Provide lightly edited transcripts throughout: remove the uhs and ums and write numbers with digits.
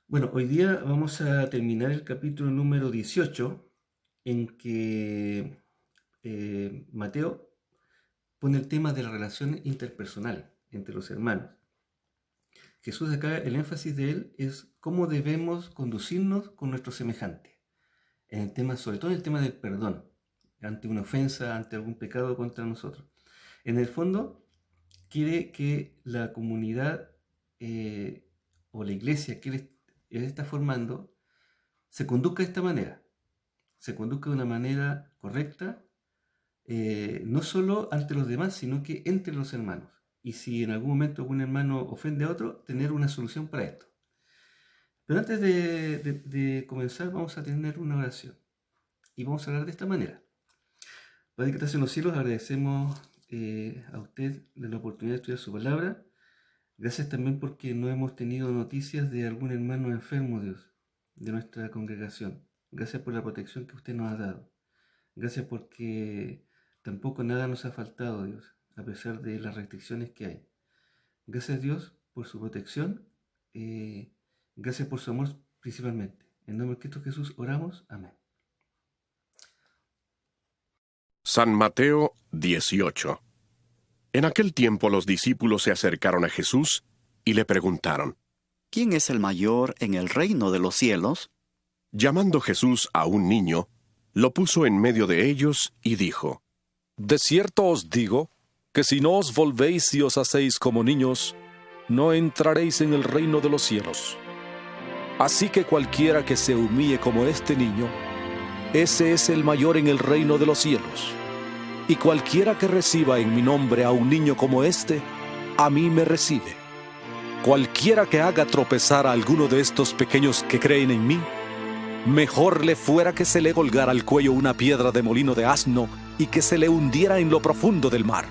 Bueno, hoy día vamos a terminar el capítulo número 18 en que Mateo pone el tema de las relaciones interpersonales entre los hermanos. Jesús acá, el énfasis de él es cómo debemos conducirnos con nuestros semejantes, en el tema, sobre todo en el tema del perdón, ante una ofensa, ante algún pecado contra nosotros. En el fondo, quiere que la comunidad o la iglesia que él está formando se conduzca de esta manera, se conduzca de una manera correcta, no solo ante los demás, sino que entre los hermanos. Y si en algún momento algún hermano ofende a otro, tener una solución para esto. Pero antes de comenzar, vamos a tener una oración. Y vamos a hablar de esta manera. Padre que estás en los cielos, agradecemos a usted la oportunidad de estudiar su palabra. Gracias también porque no hemos tenido noticias de algún hermano enfermo, Dios, de nuestra congregación. Gracias por la protección que usted nos ha dado. Gracias porque tampoco nada nos ha faltado, Dios, a pesar de las restricciones que hay. Gracias, Dios, por su protección. Gracias por su amor principalmente. En nombre de Cristo Jesús oramos. Amén. San Mateo 18. En aquel tiempo los discípulos se acercaron a Jesús y le preguntaron. ¿Quién es el mayor en el reino de los cielos? Llamando Jesús a un niño, lo puso en medio de ellos y dijo. De cierto os digo, que si no os volvéis y os hacéis como niños, no entraréis en el reino de los cielos. Así que cualquiera que se humille como este niño, ese es el mayor en el reino de los cielos. Y cualquiera que reciba en mi nombre a un niño como este, a mí me recibe. Cualquiera que haga tropezar a alguno de estos pequeños que creen en mí, mejor le fuera que se le colgara al cuello una piedra de molino de asno y que se le hundiera en lo profundo del mar.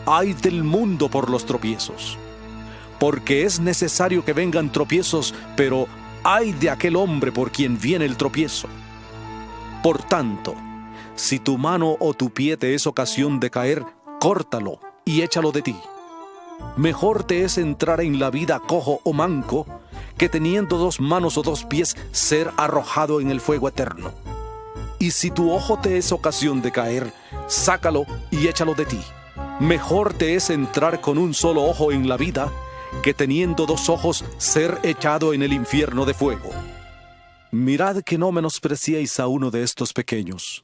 Ay del mundo por los tropiezos, porque es necesario que vengan tropiezos, pero ay de aquel hombre por quien viene el tropiezo. Por tanto, si tu mano o tu pie te es ocasión de caer, córtalo y échalo de ti. Mejor te es entrar en la vida cojo o manco, que teniendo 2 manos o 2 pies ser arrojado en el fuego eterno. Y si tu ojo te es ocasión de caer, sácalo y échalo de ti. Mejor te es entrar con un solo ojo en la vida, que teniendo 2 ojos ser echado en el infierno de fuego. Mirad que no menospreciéis a uno de estos pequeños,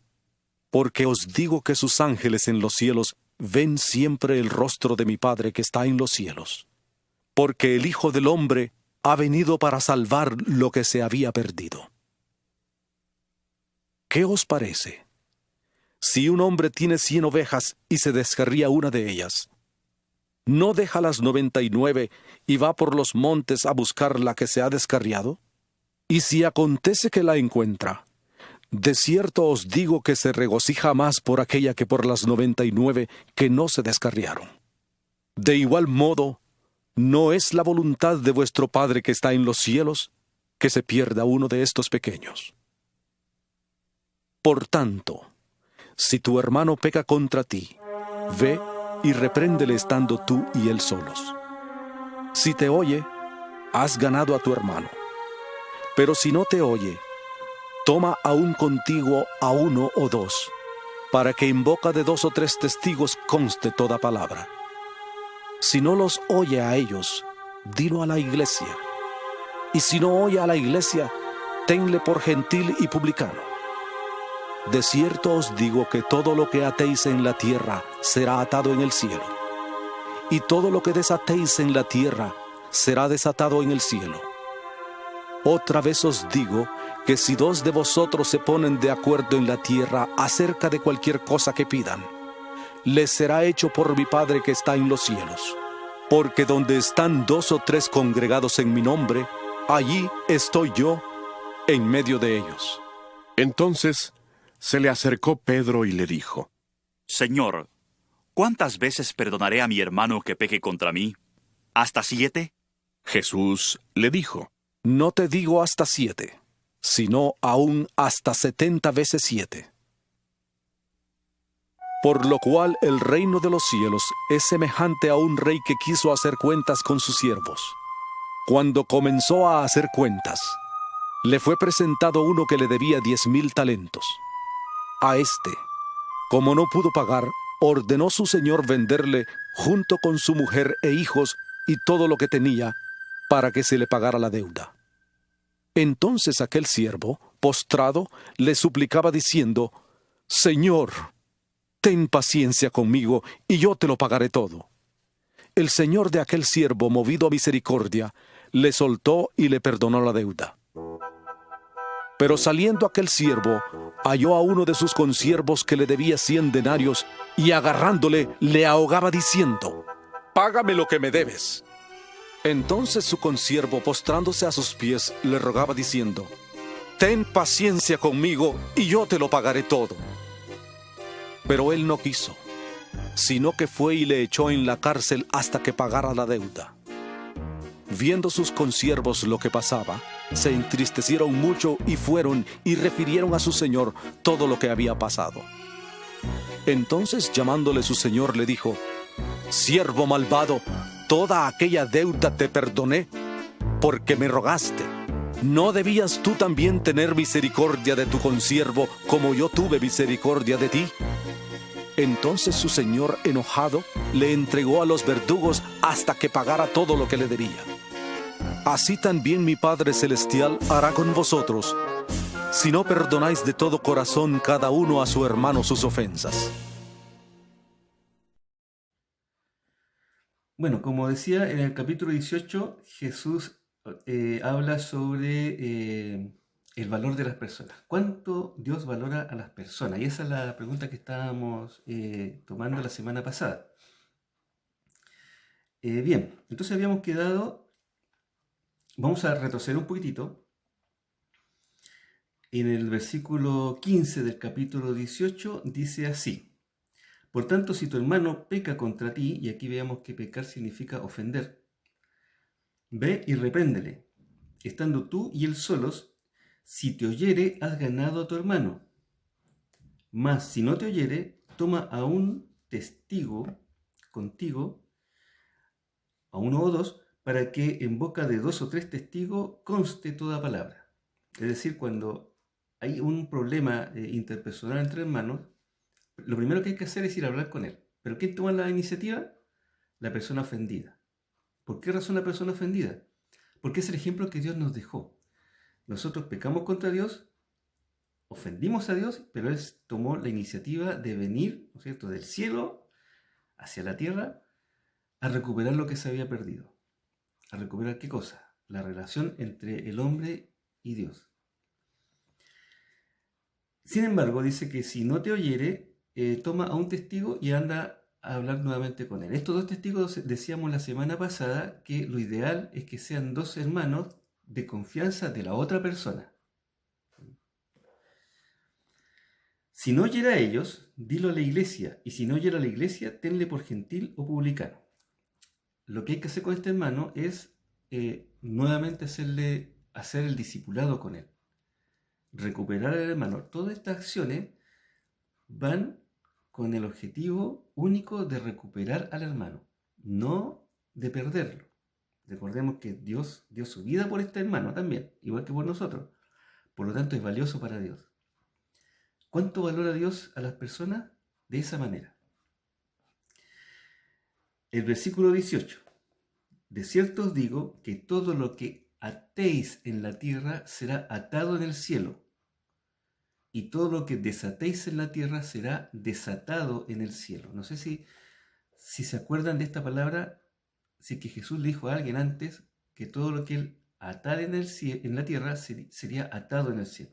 porque os digo que sus ángeles en los cielos ven siempre el rostro de mi Padre que está en los cielos. Porque el Hijo del Hombre ha venido para salvar lo que se había perdido. ¿Qué os parece? Si un hombre tiene 100 ovejas y se descarría una de ellas, ¿no deja las 99 y va por los montes a buscar la que se ha descarriado? Y si acontece que la encuentra, de cierto os digo que se regocija más por aquella que por las 99 que no se descarriaron. De igual modo, ¿no es la voluntad de vuestro Padre que está en los cielos que se pierda uno de estos pequeños? Por tanto, si tu hermano peca contra ti, ve y repréndele estando tú y él solos. Si te oye, has ganado a tu hermano. Pero si no te oye, toma aún contigo a 1 o 2, para que en boca de 2 o 3 testigos conste toda palabra. Si no los oye a ellos, dilo a la iglesia. Y si no oye a la iglesia, tenle por gentil y publicano. De cierto os digo que todo lo que atéis en la tierra será atado en el cielo, y todo lo que desatéis en la tierra será desatado en el cielo. Otra vez os digo que si 2 de vosotros se ponen de acuerdo en la tierra acerca de cualquier cosa que pidan, les será hecho por mi Padre que está en los cielos. Porque donde están 2 o 3 congregados en mi nombre, allí estoy yo en medio de ellos. Entonces se le acercó Pedro y le dijo. Señor, ¿cuántas veces perdonaré a mi hermano que peque contra mí? ¿Hasta 7? Jesús le dijo. No te digo hasta 7, sino aún hasta 70 veces 7. Por lo cual el reino de los cielos es semejante a un rey que quiso hacer cuentas con sus siervos. Cuando comenzó a hacer cuentas, le fue presentado uno que le debía 10,000 talentos. A este, como no pudo pagar, ordenó su señor venderle junto con su mujer e hijos y todo lo que tenía para que se le pagara la deuda. Entonces aquel siervo, postrado, le suplicaba diciendo: Señor, ten paciencia conmigo y yo te lo pagaré todo. El señor de aquel siervo, movido a misericordia, le soltó y le perdonó la deuda. Pero saliendo aquel siervo, halló a uno de sus consiervos que le debía 100 denarios y agarrándole le ahogaba diciendo: Págame lo que me debes. Entonces su consiervo, postrándose a sus pies, le rogaba diciendo: Ten paciencia conmigo y yo te lo pagaré todo. Pero él no quiso, sino que fue y le echó en la cárcel hasta que pagara la deuda. Viendo sus consiervos lo que pasaba, se entristecieron mucho y fueron y refirieron a su señor todo lo que había pasado. Entonces, llamándole su señor, le dijo: Siervo malvado, toda aquella deuda te perdoné, porque me rogaste. ¿No debías tú también tener misericordia de tu consiervo, como yo tuve misericordia de ti? Entonces su señor, enojado, le entregó a los verdugos hasta que pagara todo lo que le debía. Así también mi Padre Celestial hará con vosotros, si no perdonáis de todo corazón cada uno a su hermano sus ofensas. Bueno, como decía, en el capítulo 18 Jesús habla sobre el valor de las personas. ¿Cuánto Dios valora a las personas? Y esa es la pregunta que estábamos tomando la semana pasada. Bien, entonces habíamos quedado, vamos a retroceder un poquitito, en el versículo 15 del capítulo 18 dice así: Por tanto, si tu hermano peca contra ti, y aquí veamos que pecar significa ofender, ve y repréndele, estando tú y él solos. Si te oyere, has ganado a tu hermano. Mas si no te oyere, toma a un testigo contigo, a uno o dos, para que en boca de 2 o 3 testigos conste toda palabra. Es decir, cuando hay un problema interpersonal entre hermanos, lo primero que hay que hacer es ir a hablar con él. ¿Pero quién toma la iniciativa? La persona ofendida. ¿Por qué razón la persona ofendida? Porque es el ejemplo que Dios nos dejó. Nosotros pecamos contra Dios, ofendimos a Dios, pero Él tomó la iniciativa de venir, ¿no es cierto?, del cielo hacia la tierra a recuperar lo que se había perdido. ¿A recuperar qué cosa? La relación entre el hombre y Dios. Sin embargo, dice que si no te oyere, toma a un testigo y anda a hablar nuevamente con él. Estos 2 testigos, decíamos la semana pasada, que lo ideal es que sean 2 hermanos de confianza de la otra persona. Si no oyera a ellos, dilo a la iglesia, y si no oyera a la iglesia, tenle por gentil o publicano. Lo que hay que hacer con este hermano es nuevamente hacer el discipulado con él, recuperar al hermano. Todas estas acciones van con el objetivo único de recuperar al hermano, no de perderlo. Recordemos que Dios dio su vida por este hermano también, igual que por nosotros. Por lo tanto, es valioso para Dios. ¿Cuánto valora Dios a las personas? De esa manera. El versículo 18. De cierto os digo que todo lo que atéis en la tierra será atado en el cielo, y todo lo que desatéis en la tierra será desatado en el cielo. No sé si se acuerdan de esta palabra, si que Jesús le dijo a alguien antes que todo lo que él atara en la tierra sería atado en el cielo.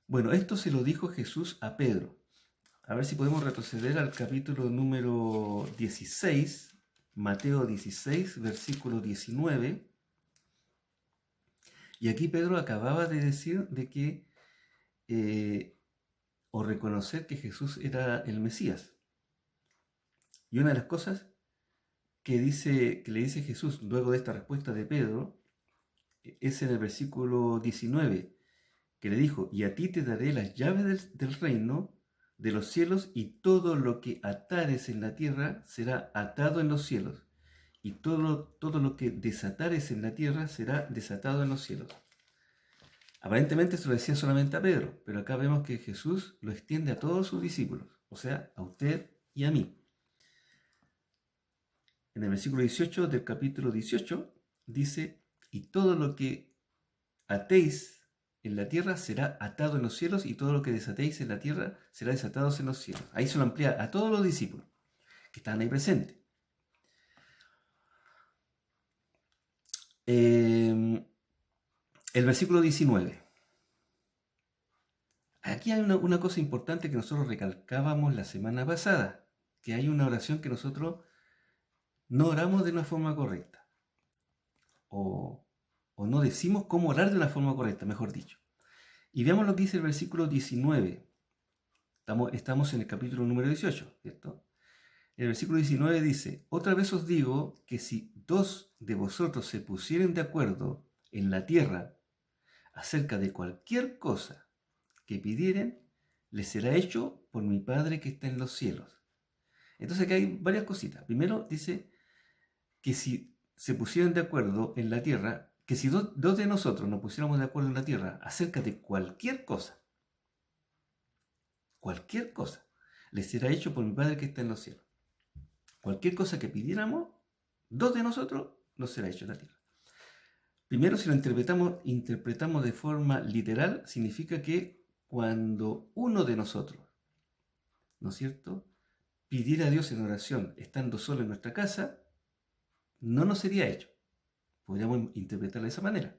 Bueno, esto se lo dijo Jesús a Pedro. A ver si podemos retroceder al capítulo número 16, Mateo 16, versículo 19. Y aquí Pedro acababa de decir de que, o reconocer que Jesús era el Mesías. Y una de las cosas que le dice Jesús luego de esta respuesta de Pedro es en el versículo 19, que le dijo: y a ti te daré las llaves del reino de los cielos, y todo lo que atares en la tierra será atado en los cielos, y todo lo que desatares en la tierra será desatado en los cielos. Aparentemente se lo decía solamente a Pedro, pero acá vemos que Jesús lo extiende a todos sus discípulos, o sea, a usted y a mí. En el versículo 18 del capítulo 18 dice, y todo lo que atéis en la tierra será atado en los cielos, y todo lo que desatéis en la tierra será desatado en los cielos. Ahí se lo amplía a todos los discípulos que estaban ahí presentes. El versículo 19. Aquí hay una cosa importante que nosotros recalcábamos la semana pasada, que hay una oración que nosotros no oramos de una forma correcta, o no decimos cómo orar de una forma correcta, mejor dicho. Y veamos lo que dice el versículo 19. Estamos en el capítulo número 18, ¿cierto? El versículo 19 dice, otra vez os digo que si dos de vosotros se pusieren de acuerdo en la tierra acerca de cualquier cosa que pidieren, les será hecho por mi Padre que está en los cielos. Entonces aquí hay varias cositas. Primero dice que si se pusieran de acuerdo en la tierra, que si dos de nosotros nos pusiéramos de acuerdo en la tierra acerca de cualquier cosa, les será hecho por mi Padre que está en los cielos. Cualquier cosa que pidiéramos, dos de nosotros nos será hecho en la tierra. Primero, si lo interpretamos de forma literal, significa que cuando uno de nosotros, ¿no es cierto?, pidiera a Dios en oración estando solo en nuestra casa, no nos sería hecho. Podríamos interpretarlo de esa manera.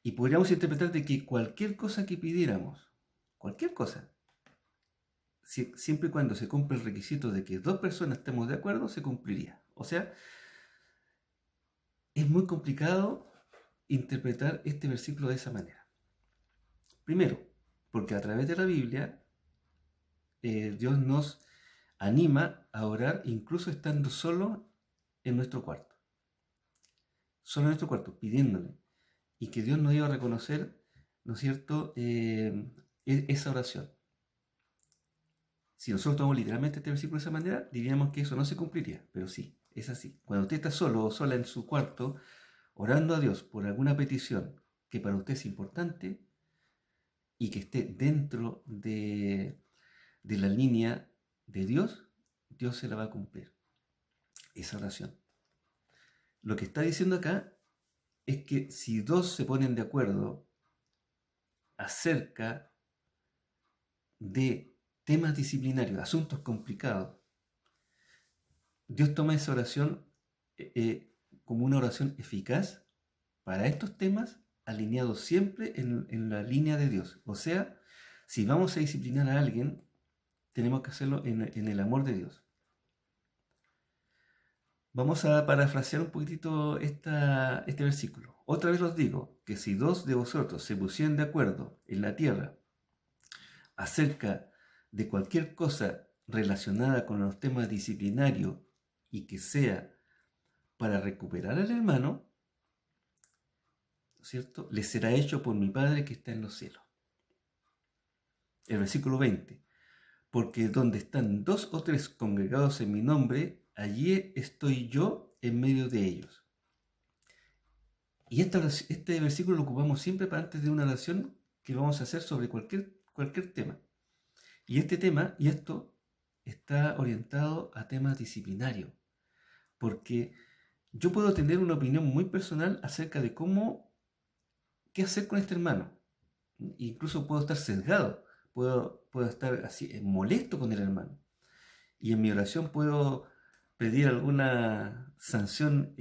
Y podríamos interpretar de que cualquier cosa que pidiéramos, cualquier cosa, siempre y cuando se cumple el requisito de que dos personas estemos de acuerdo, se cumpliría. O sea, es muy complicado interpretar este versículo de esa manera. Primero, porque a través de la Biblia, Dios nos anima a orar incluso estando solo en nuestro cuarto. Solo en nuestro cuarto, pidiéndole. Y que Dios nos iba a reconocer, ¿no es cierto?, esa oración. Si nosotros tomamos literalmente este versículo de esa manera, diríamos que eso no se cumpliría, pero sí, es así. Cuando usted está solo o sola en su cuarto, orando a Dios por alguna petición que para usted es importante y que esté dentro de la línea de Dios, Dios se la va a cumplir, esa oración. Lo que está diciendo acá es que si dos se ponen de acuerdo acerca de temas disciplinarios, asuntos complicados, Dios toma esa oración como una oración eficaz para estos temas, alineados siempre en la línea de Dios. O sea, si vamos a disciplinar a alguien, tenemos que hacerlo en el amor de Dios. Vamos a parafrasear un poquitito este versículo. Otra vez os digo que si dos de vosotros se pusieran de acuerdo en la tierra acerca de cualquier cosa relacionada con los temas disciplinarios y que sea para recuperar al hermano, ¿no es cierto?, les será hecho por mi Padre que está en los cielos. El versículo 20. Porque donde están dos o tres congregados en mi nombre, allí estoy yo en medio de ellos. Y este versículo lo ocupamos siempre para antes de una oración que vamos a hacer sobre cualquier tema. Y este tema, y esto, está orientado a temas disciplinarios. Porque yo puedo tener una opinión muy personal acerca de qué hacer con este hermano. Incluso puedo estar sesgado, puedo estar así molesto con el hermano. Y en mi oración puedo pedir alguna sanción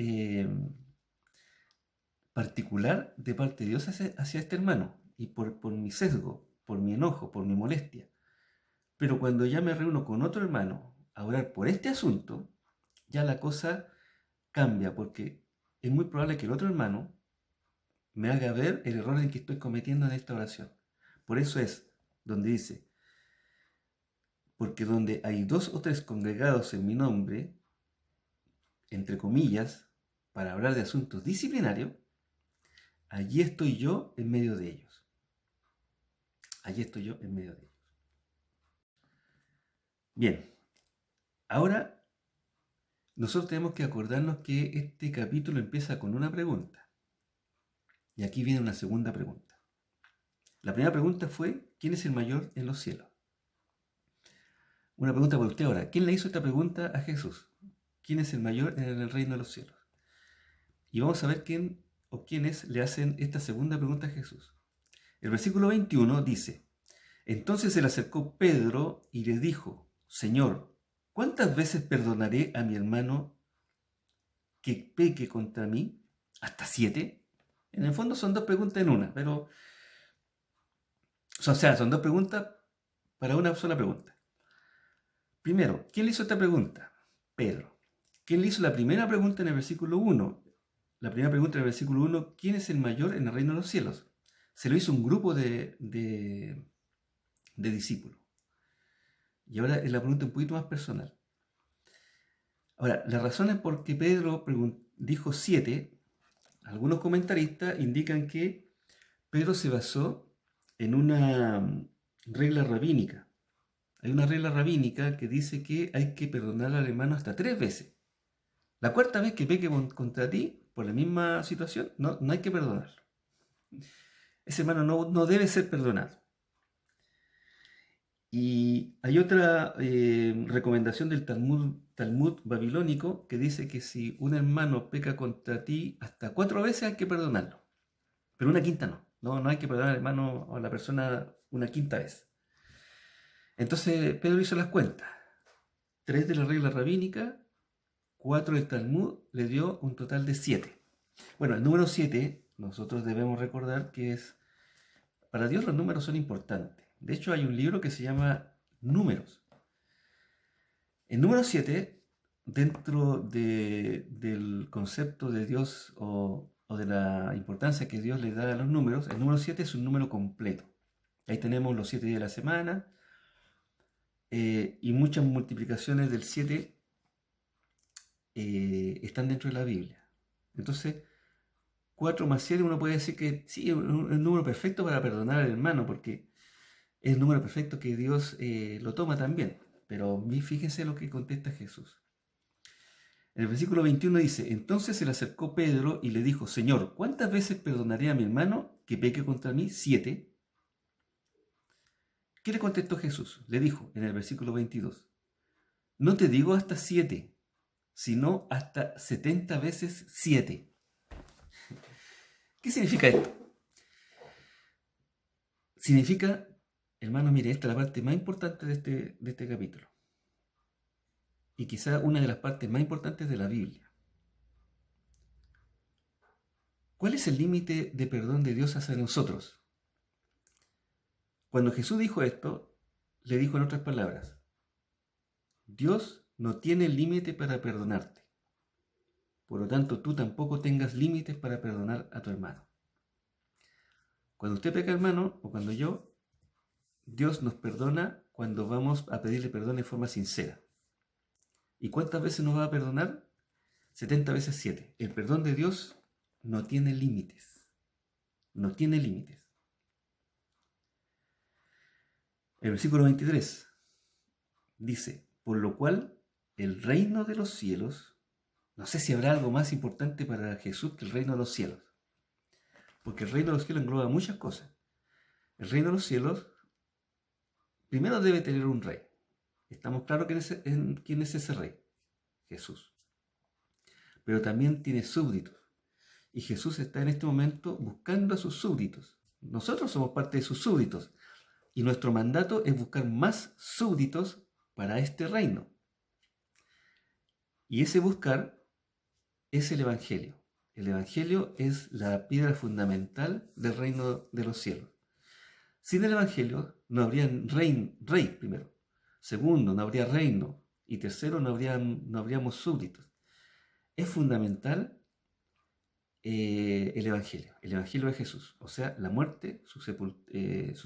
particular de parte de Dios hacia este hermano. Y por mi sesgo, por mi enojo, por mi molestia. Pero cuando ya me reúno con otro hermano a orar por este asunto, ya la cosa cambia, porque es muy probable que el otro hermano me haga ver el error en que estoy cometiendo en esta oración. Por eso es donde dice, porque donde hay dos o tres congregados en mi nombre, entre comillas, para hablar de asuntos disciplinarios, allí estoy yo en medio de ellos. Allí estoy yo en medio de ellos. Bien, ahora nosotros tenemos que acordarnos que este capítulo empieza con una pregunta. Y aquí viene una segunda pregunta. La primera pregunta fue, ¿quién es el mayor en los cielos? Una pregunta para usted ahora. ¿Quién le hizo esta pregunta a Jesús? ¿Quién es el mayor en el reino de los cielos? Y vamos a ver quién o quiénes le hacen esta segunda pregunta a Jesús. El versículo 21 dice, entonces se le acercó Pedro y le dijo, Señor, ¿cuántas veces perdonaré a mi hermano que peque contra mí? ¿Hasta 7? En el fondo son dos preguntas en una, pero... O sea, son dos preguntas para una sola pregunta. Primero, ¿quién le hizo esta pregunta? Pedro. ¿Quién le hizo la primera pregunta en el versículo 1? La primera pregunta en el versículo 1, ¿quién es el mayor en el reino de los cielos? Se lo hizo un grupo de discípulos. Y ahora es la pregunta un poquito más personal. Ahora, la razón es porque Pedro dijo 7. Algunos comentaristas indican que Pedro se basó en una regla rabínica. Hay una regla rabínica que dice que hay que perdonar al hermano hasta 3 veces. La cuarta vez que peque contra ti, por la misma situación, no hay que perdonarlo. Ese hermano no debe ser perdonado. Y hay otra recomendación del Talmud babilónico que dice que si un hermano peca contra ti hasta 4 veces hay que perdonarlo. Pero una quinta no. No hay que perdonar al hermano o a la persona una quinta vez. Entonces Pedro hizo las cuentas. 3 de la regla rabínica, 4 del Talmud, le dio un total de 7. Bueno, el número 7, nosotros debemos recordar que es, para Dios los números son importantes. De hecho, hay un libro que se llama Números. El número 7, dentro del concepto de Dios o de la importancia que Dios le da a los números, el número 7 es un número completo. Ahí tenemos los 7 días de la semana y muchas multiplicaciones del 7 están dentro de la Biblia. Entonces, 4 más 7 uno puede decir que sí, es un número perfecto para perdonar al hermano, porque es el número perfecto que Dios lo toma también. Pero fíjense lo que contesta Jesús. En el versículo 21 dice, entonces se le acercó Pedro y le dijo, Señor, ¿cuántas veces perdonaré a mi hermano que peque contra mí? 7. ¿Qué le contestó Jesús? Le dijo en el versículo 22, no te digo hasta 7, sino hasta 70 veces 7. ¿Qué significa esto? Significa, hermano, mire, esta es la parte más importante de este capítulo. Y quizá una de las partes más importantes de la Biblia. ¿Cuál es el límite de perdón de Dios hacia nosotros? Cuando Jesús dijo esto, le dijo en otras palabras, Dios no tiene límite para perdonarte. Por lo tanto, tú tampoco tengas límites para perdonar a tu hermano. Cuando usted peca, hermano, o cuando yo, Dios nos perdona cuando vamos a pedirle perdón de forma sincera. ¿Y cuántas veces nos va a perdonar? 70 veces 7. El perdón de Dios no tiene límites. No tiene límites. El versículo 23 dice, por lo cual el reino de los cielos, no sé si habrá algo más importante para Jesús que el reino de los cielos, porque el reino de los cielos engloba muchas cosas. El reino de los cielos primero debe tener un rey. Estamos claros quién es ese rey, Jesús. Pero también tiene súbditos. Y Jesús está en este momento buscando a sus súbditos. Nosotros somos parte de sus súbditos. Y nuestro mandato es buscar más súbditos para este reino. Y ese buscar es el Evangelio. El Evangelio es la piedra fundamental del reino de los cielos. Sin el Evangelio no habría rey primero. Segundo, no habría reino. Y tercero, no habríamos súbditos. Es fundamental el Evangelio de Jesús. O sea, la muerte, su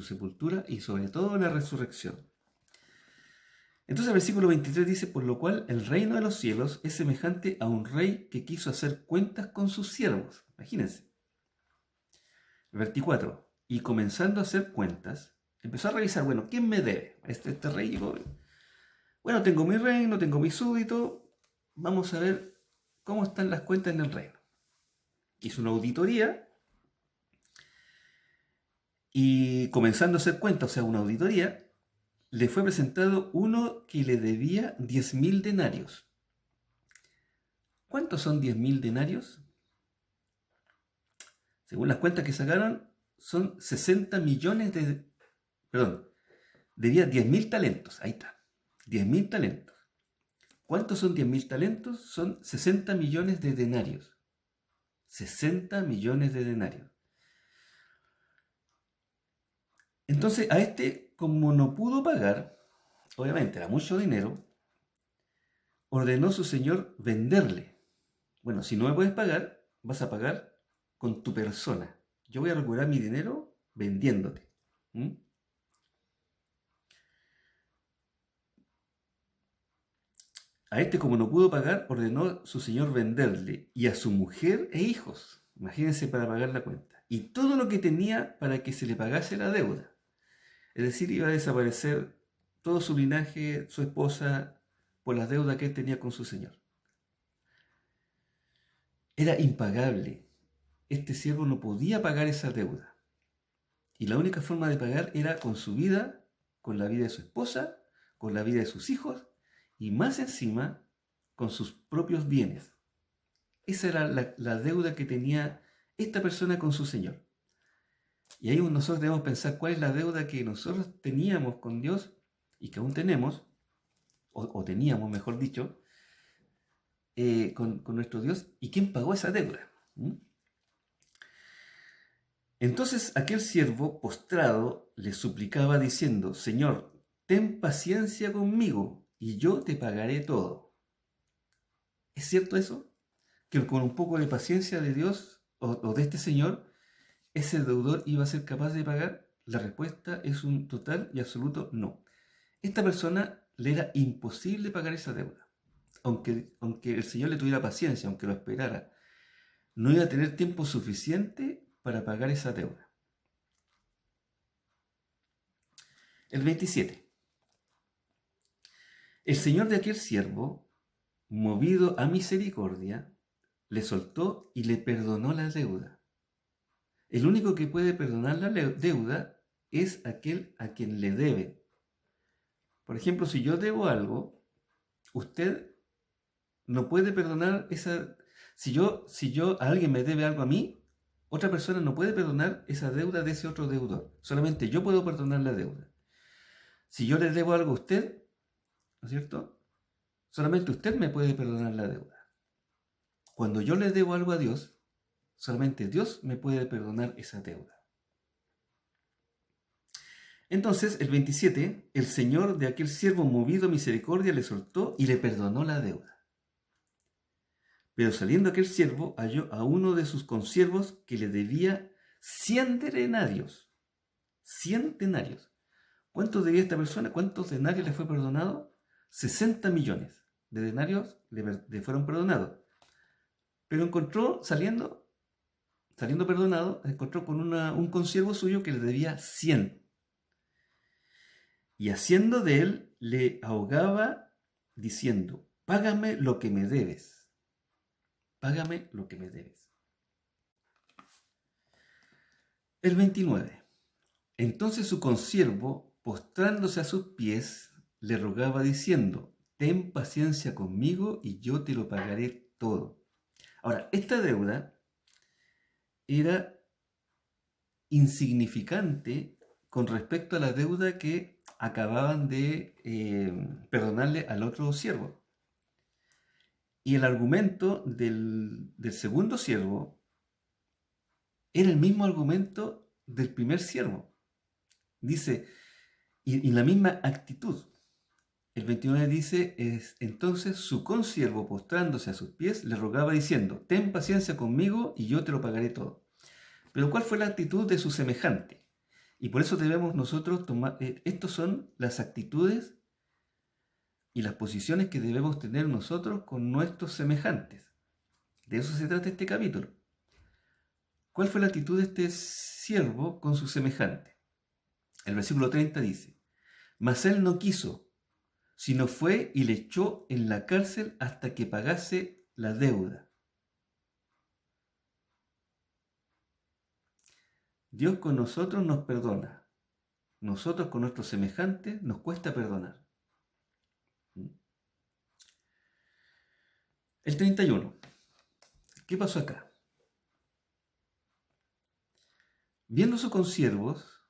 sepultura y sobre todo la resurrección. Entonces el versículo 23 dice, por lo cual el reino de los cielos es semejante a un rey que quiso hacer cuentas con sus siervos. Imagínense. El 24. Y comenzando a hacer cuentas, empezó a revisar, bueno, ¿quién me debe? Este rey llegó, bueno, tengo mi reino, tengo mi súbdito, vamos a ver cómo están las cuentas en el reino. Hizo una auditoría y comenzando a hacer cuentas, o sea, una auditoría, le fue presentado uno que le debía 10.000 denarios. ¿Cuántos son 10.000 denarios? Según las cuentas que sacaron, son 60 millones de... Perdón, debía 10.000 talentos. Ahí está, 10.000 talentos. ¿Cuántos son 10.000 talentos? Son 60 millones de denarios. 60 millones de denarios. Entonces, a este, como no pudo pagar, obviamente era mucho dinero, ordenó su señor venderle. Bueno, si no me puedes pagar, vas a pagar con tu persona. Yo voy a recuperar mi dinero vendiéndote. A este, como no pudo pagar, ordenó su señor venderle y a su mujer e hijos. Imagínense, para pagar la cuenta. Y todo lo que tenía para que se le pagase la deuda. Es decir, iba a desaparecer todo su linaje, su esposa, por las deudas que él tenía con su señor. Era impagable. Este siervo no podía pagar esa deuda. Y la única forma de pagar era con su vida, con la vida de su esposa, con la vida de sus hijos y más encima con sus propios bienes. Esa era la deuda que tenía esta persona con su señor. Y ahí nosotros debemos pensar cuál es la deuda que nosotros teníamos con Dios y que aún tenemos, o teníamos, mejor dicho, con nuestro Dios, y quién pagó esa deuda. Entonces aquel siervo postrado le suplicaba diciendo: Señor, ten paciencia conmigo y yo te pagaré todo. ¿Es cierto eso? Que con un poco de paciencia de Dios o de este Señor, ¿ese deudor iba a ser capaz de pagar? La respuesta es un total y absoluto no. Esta persona le era imposible pagar esa deuda. Aunque el Señor le tuviera paciencia, aunque lo esperara, no iba a tener tiempo suficiente para pagar esa deuda. El 27. El Señor de aquel siervo, movido a misericordia, le soltó y le perdonó la deuda. El único que puede perdonar la deuda es aquel a quien le debe. Por ejemplo, si yo debo algo, usted no puede perdonar esa... Si yo a alguien me debe algo a mí, otra persona no puede perdonar esa deuda de ese otro deudor. Solamente yo puedo perdonar la deuda. Si yo le debo algo a usted, ¿no es cierto? Solamente usted me puede perdonar la deuda. Cuando yo le debo algo a Dios, solamente Dios me puede perdonar esa deuda. Entonces, el 27, el Señor de aquel siervo movido a misericordia le soltó y le perdonó la deuda. Pero saliendo aquel siervo, halló a uno de sus consiervos que le debía 100 denarios. 100 denarios. ¿Cuánto debía esta persona? ¿Cuántos denarios le fue perdonado? 60 millones de denarios le fueron perdonados. Pero encontró, saliendo perdonado, encontró con un consiervo suyo que le debía 100. Y haciendo de él, le ahogaba diciendo: págame lo que me debes. Págame lo que me debes. El 29. Entonces su consiervo, postrándose a sus pies, le rogaba diciendo: ten paciencia conmigo y yo te lo pagaré todo. Ahora, esta deuda era insignificante con respecto a la deuda que acababan de perdonarle al otro siervo. Y el argumento del segundo siervo era el mismo argumento del primer siervo. Dice, y la misma actitud. El 29 dice, entonces su consiervo, postrándose a sus pies, le rogaba diciendo: ten paciencia conmigo y yo te lo pagaré todo. Pero ¿cuál fue la actitud de su semejante? Y por eso debemos nosotros tomar, estas son las actitudes y las posiciones que debemos tener nosotros con nuestros semejantes. De eso se trata este capítulo. ¿Cuál fue la actitud de este siervo con su semejante? El versículo 30 dice: mas él no quiso, sino fue y le echó en la cárcel hasta que pagase la deuda. Dios con nosotros nos perdona. Nosotros con nuestros semejantes nos cuesta perdonar. El 31. ¿Qué pasó acá? Viendo sus consiervos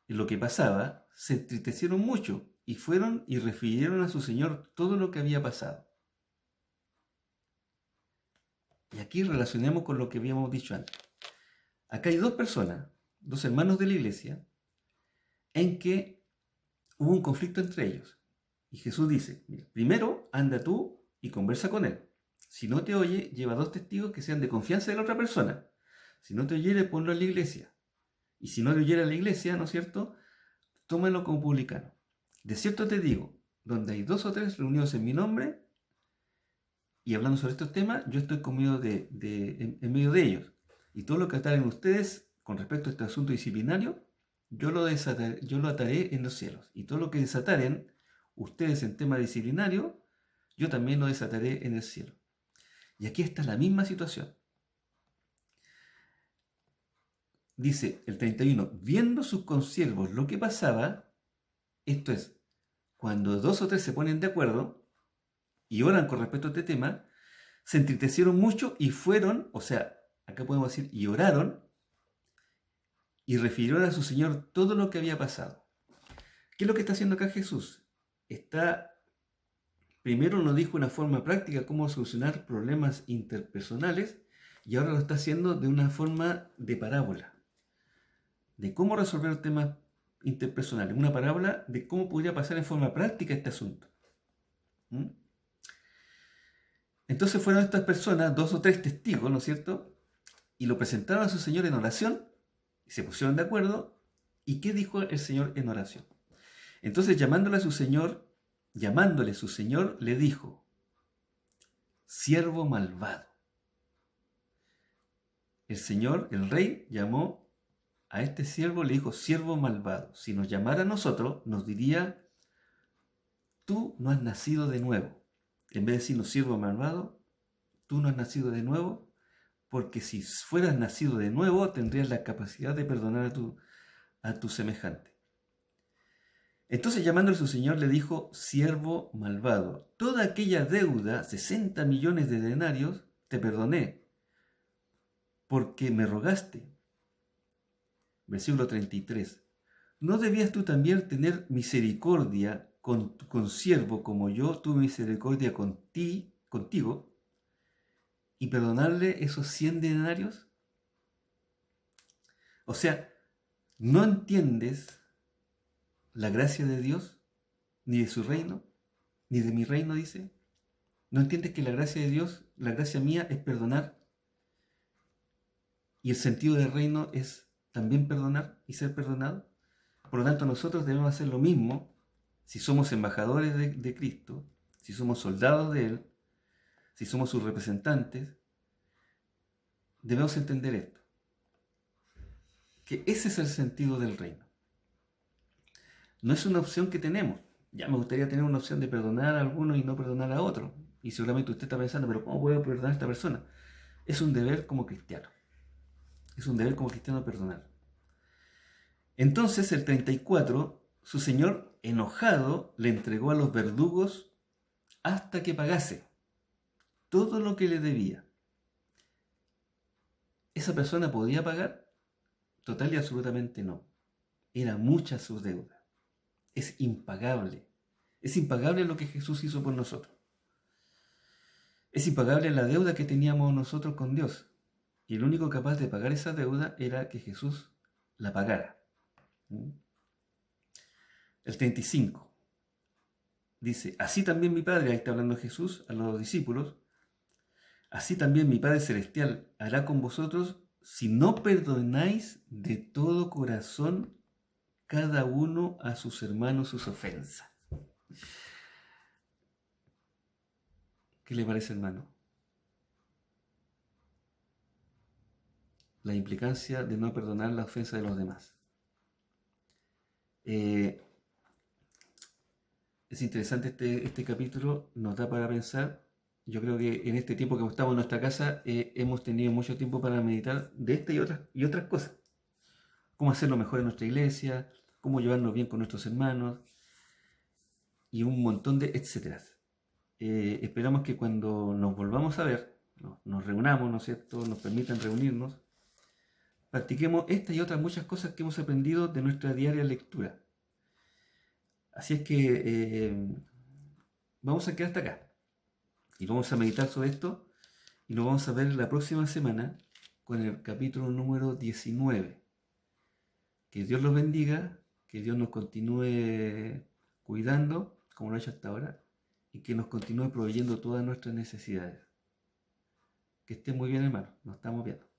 lo que pasaba, se entristecieron mucho y fueron y refirieron a su señor todo lo que había pasado. Y aquí relacionemos con lo que habíamos dicho antes. Acá hay dos personas, dos hermanos de la iglesia, en que hubo un conflicto entre ellos. Y Jesús dice, mira, primero anda tú y conversa con él. Si no te oye, lleva dos testigos que sean de confianza de la otra persona. Si no te oyere, ponlo en la iglesia. Y si no te oyera la iglesia, ¿no es cierto?, tómalo como publicano. De cierto te digo, donde hay 2 o 3 reunidos en mi nombre, y hablando sobre estos temas, yo estoy conmigo en medio de ellos. Y todo lo que ataren ustedes con respecto a este asunto disciplinario, yo lo ataré en los cielos. Y todo lo que desataren ustedes en tema disciplinario, yo también lo desataré en el cielo. Y aquí está la misma situación. Dice el 31, viendo sus consiervos lo que pasaba, esto es, cuando 2 o 3 se ponen de acuerdo y oran con respecto a este tema, se entristecieron mucho y fueron, o sea, acá podemos decir, y oraron, y refirieron a su Señor todo lo que había pasado. ¿Qué es lo que está haciendo acá Jesús? Primero nos dijo una forma práctica cómo solucionar problemas interpersonales, y ahora lo está haciendo de una forma de parábola, de cómo resolver temas interpersonales, una parábola de cómo podría pasar en forma práctica este asunto. Entonces fueron estas personas, 2 o 3 testigos, ¿no es cierto?, y lo presentaron a su Señor en oración, y se pusieron de acuerdo. ¿Y qué dijo el Señor en oración? Entonces llamándole su Señor, le dijo, siervo malvado. El Señor, el Rey, llamó a este siervo, le dijo, siervo malvado. Si nos llamara a nosotros, nos diría, tú no has nacido de nuevo. En vez de decirnos siervo malvado, tú no has nacido de nuevo, porque si fueras nacido de nuevo, tendrías la capacidad de perdonar a tu semejante. Entonces, llamándole a su Señor, le dijo, siervo malvado, toda aquella deuda, 60 millones de denarios, te perdoné, porque me rogaste. Versículo 33. ¿No debías tú también tener misericordia con tu consiervo como yo tuve misericordia contigo, y perdonarle esos 100 denarios? O sea, ¿no entiendes la gracia de Dios, ni de su reino, ni de mi reino, dice? ¿No entiendes que la gracia de Dios, la gracia mía es perdonar? Y el sentido del reino es también perdonar y ser perdonado. Por lo tanto, nosotros debemos hacer lo mismo si somos embajadores de Cristo, si somos soldados de Él, si somos sus representantes. Debemos entender esto, que ese es el sentido del reino. No es una opción que tenemos. Ya me gustaría tener una opción de perdonar a alguno y no perdonar a otro. Y seguramente usted está pensando, pero ¿cómo puedo perdonar a esta persona? Es un deber como cristiano. Es un deber como cristiano perdonar. Entonces, el 34, su señor, enojado, le entregó a los verdugos hasta que pagase todo lo que le debía. ¿Esa persona podía pagar? Total y absolutamente no. Era mucha su deuda. Es impagable. Es impagable lo que Jesús hizo por nosotros. Es impagable la deuda que teníamos nosotros con Dios. Y el único capaz de pagar esa deuda era que Jesús la pagara. El 35 dice, así también mi Padre, ahí está hablando Jesús a los discípulos, así también mi Padre Celestial hará con vosotros si no perdonáis de todo corazón cada uno a sus hermanos sus ofensas. ¿Qué le parece, hermano? La implicancia de no perdonar la ofensa de los demás. Es interesante este capítulo, nos da para pensar. Yo creo que en este tiempo que estamos en nuestra casa hemos tenido mucho tiempo para meditar de esta y otras cosas. Cómo hacerlo mejor en nuestra iglesia, cómo llevarnos bien con nuestros hermanos y un montón de etcéteras. Esperamos que cuando nos volvamos a ver, nos reunamos, ¿no es cierto?, nos permitan reunirnos, practiquemos esta y otras muchas cosas que hemos aprendido de nuestra diaria lectura. Así es que vamos a quedar hasta acá y vamos a meditar sobre esto y nos vamos a ver la próxima semana con el capítulo número 19. Que Dios los bendiga, que Dios nos continúe cuidando como lo ha hecho hasta ahora y que nos continúe proveyendo todas nuestras necesidades. Que estén muy bien, hermano. Nos estamos viendo.